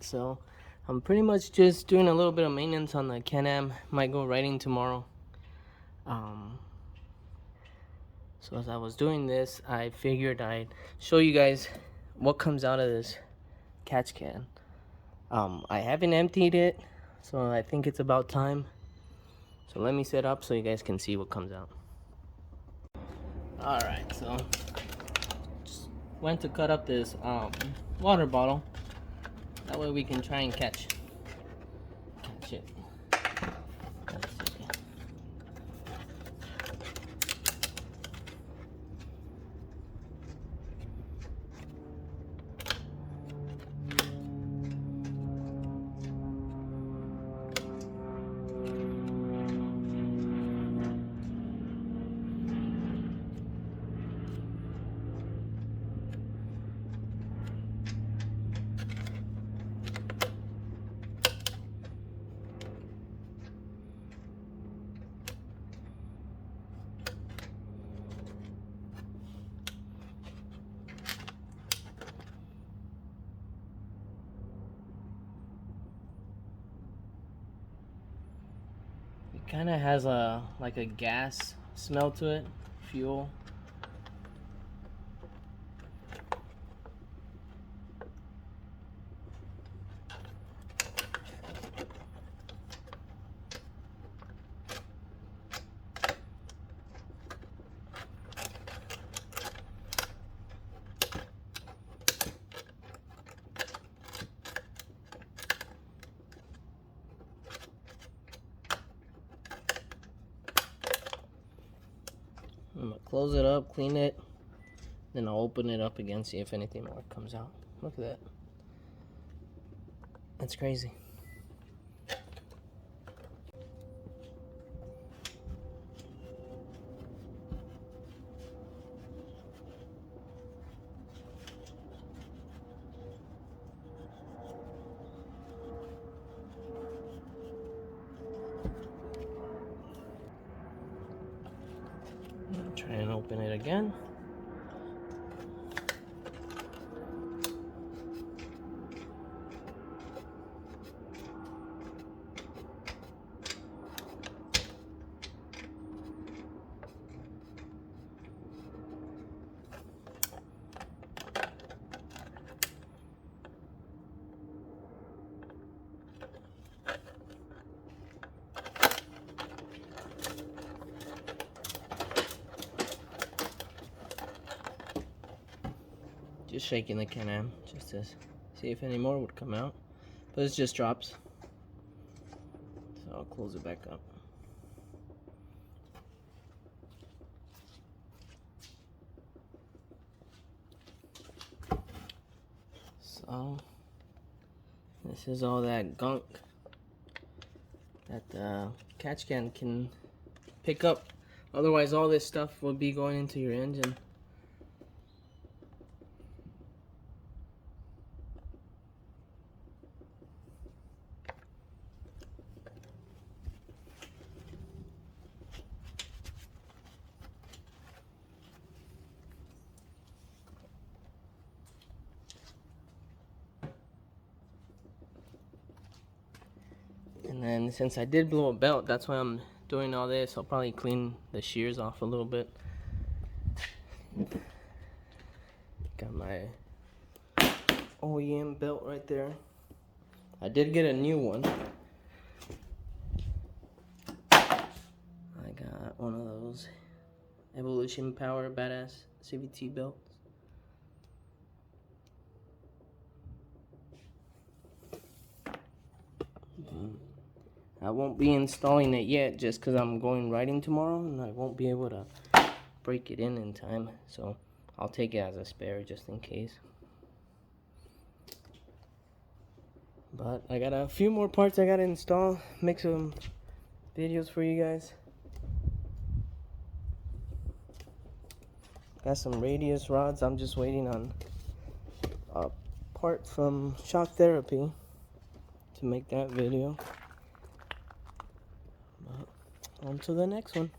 Alright, so I'm pretty much just doing a little bit of maintenance on the Can Am. Might go riding tomorrow. So as I was doing this, I figured I'd show you guys what comes out of this catch can. I haven't emptied it, so I think it's about time. So let me set up so you guys can see what comes out. Alright, so just went to cut up this water bottle. That way we can try and catch it. Let's see. It kind of has like a gas smell to it, fuel. I'm gonna close it up, clean it, then I'll open it up again, see if anything more comes out. Look at that. That's crazy. Try and open it again. Just shaking the Can Am just to see if any more would come out, but it's just drops. So I'll close it back up. So this is all that gunk that the catch can pick up. Otherwise, all this stuff will be going into your engine. And then since I did blow a belt, that's why I'm doing all this. I'll probably clean the shears off a little bit. Got my OEM belt right there. I did get a new one. I got one of those Evolution Power Badass CVT belts. I won't be installing it yet just because I'm going riding tomorrow and I won't be able to break it in time. So I'll take it as a spare just in case. But I got a few more parts I gotta install, make some videos for you guys. Got some radius rods. I'm just waiting on a part from Shock Therapy to make that video. On to the next one.